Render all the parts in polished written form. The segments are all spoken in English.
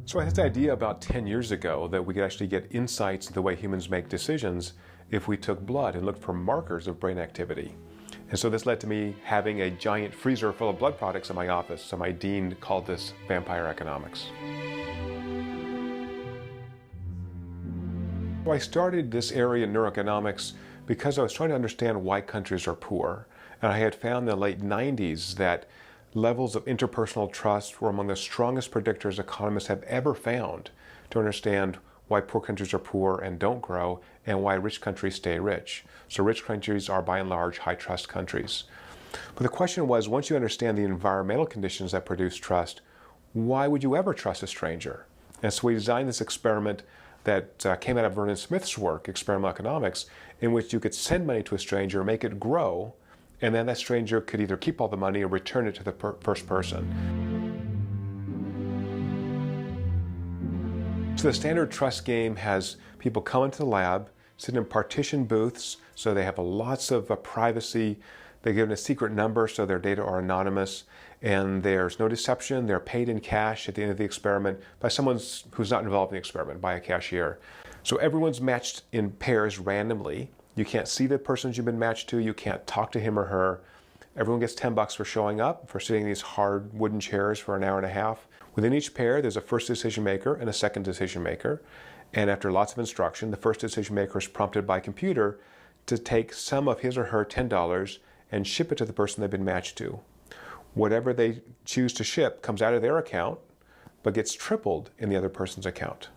So I had this idea about 10 years ago that we could actually get insights into the way humans make decisions if we took blood and looked for markers of brain activity. And so this led to me having a giant freezer full of blood products in my office. So my dean called this vampire economics. So I started this area in neuroeconomics because I was trying to understand why countries are poor. And I had found in the late 90s that levels of interpersonal trust were among the strongest predictors economists have ever found to understand why poor countries are poor and don't grow, and why rich countries stay rich. So rich countries are by and large high trust countries. But the question was, once you understand the environmental conditions that produce trust, why would you ever trust a stranger? And so we designed this experiment that came out of Vernon Smith's work, Experimental Economics, in which you could send money to a stranger, make it grow, and then that stranger could either keep all the money or return it to the first person. So the standard trust game has people come into the lab, sit in partitioned booths, so they have lots of privacy. They're given a secret number, so their data are anonymous, and there's no deception. They're paid in cash at the end of the experiment by someone who's not involved in the experiment, by a cashier. So everyone's matched in pairs randomly. You can't see the persons you've been matched to. You can't talk to him or her. Everyone gets $10 for showing up, for sitting in these hard wooden chairs for an hour and a half. Within each pair, there's a first decision maker and a second decision maker. And after lots of instruction, the first decision maker is prompted by computer to take some of his or her $10 and ship it to the person they've been matched to. Whatever they choose to ship comes out of their account, but gets tripled in the other person's account.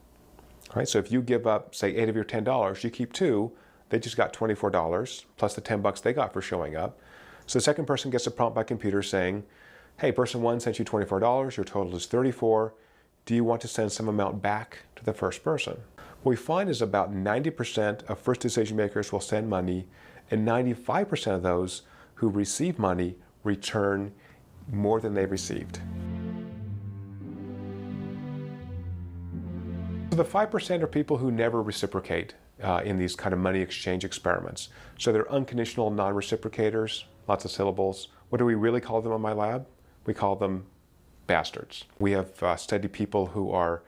All right, so if you give up, say, 8 of your $10, you keep 2, they just got $24 plus the $10 they got for showing up. So the second person gets a prompt by computer saying, hey, person 1 sent you $24, your total is $34. Do you want to send some amount back to the first person? What we find is about 90% of first decision makers will send money, and 95% of those who receive money return more than they received. So the 5% are people who never reciprocate in these kind of money exchange experiments. So they're unconditional non-reciprocators, lots of syllables. What do we really call them in my lab? We call them bastards. We have studied people who are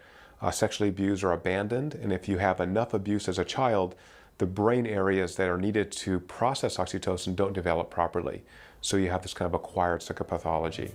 sexually abused or abandoned, and if you have enough abuse as a child, the brain areas that are needed to process oxytocin don't develop properly. So you have this kind of acquired psychopathology.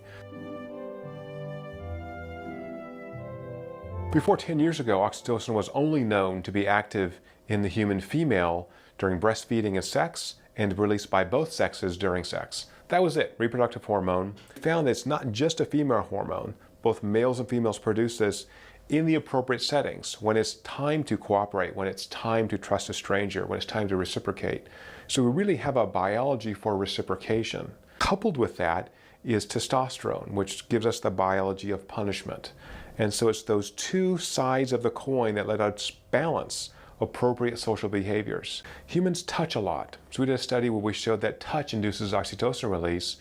Before 10 years ago, oxytocin was only known to be active in the human female during breastfeeding and sex, and released by both sexes during sex. That was it, reproductive hormone. We found that it's not just a female hormone. Both males and females produce this in the appropriate settings, when it's time to cooperate, when it's time to trust a stranger, when it's time to reciprocate. So we really have a biology for reciprocation. Coupled with that is testosterone, which gives us the biology of punishment. And so it's those two sides of the coin that let us balance appropriate social behaviors. Humans touch a lot. So we did a study where we showed that touch induces oxytocin release.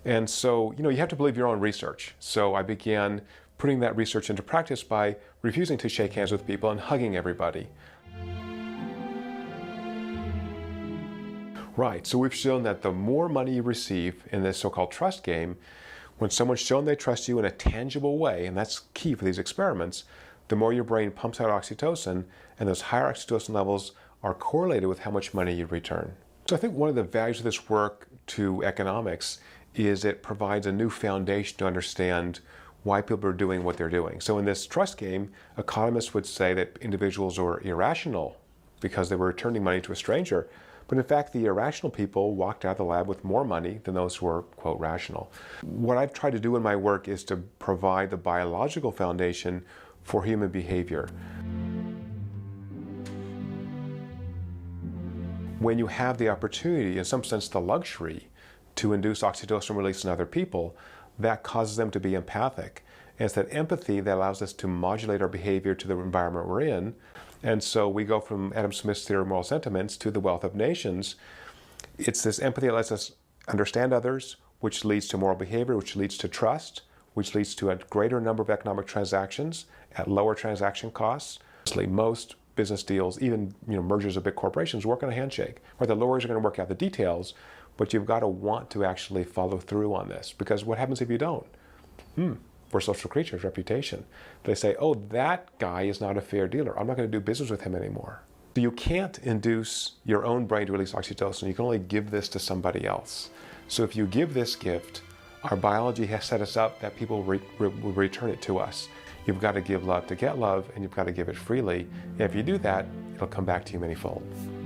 And so, you have to believe your own research. So I began putting that research into practice by refusing to shake hands with people and hugging everybody. Right, so we've shown that the more money you receive in this so-called trust game, when someone's shown they trust you in a tangible way, and that's key for these experiments, the more your brain pumps out oxytocin, and those higher oxytocin levels are correlated with how much money you return. So I think one of the values of this work to economics is it provides a new foundation to understand why people are doing what they're doing. So in this trust game, economists would say that individuals are irrational because they were returning money to a stranger. But in fact, the irrational people walked out of the lab with more money than those who were, quote, rational. What I've tried to do in my work is to provide the biological foundation for human behavior. When you have the opportunity, in some sense the luxury, to induce oxytocin release in other people, that causes them to be empathic. And it's that empathy that allows us to modulate our behavior to the environment we're in. And so we go from Adam Smith's theory of moral sentiments to the wealth of nations. It's this empathy that lets us understand others, which leads to moral behavior, which leads to trust, which leads to a greater number of economic transactions at lower transaction costs. Most business deals, even mergers of big corporations, work on a handshake, where the lawyers are going to work out the details, but you've got to want to actually follow through on this, because what happens if you don't? for social creatures, reputation. They say, oh, that guy is not a fair dealer. I'm not going to do business with him anymore. So you can't induce your own brain to release oxytocin. You can only give this to somebody else. So if you give this gift, our biology has set us up that people will return it to us. You've got to give love to get love, and you've got to give it freely. And if you do that, it'll come back to you manyfold.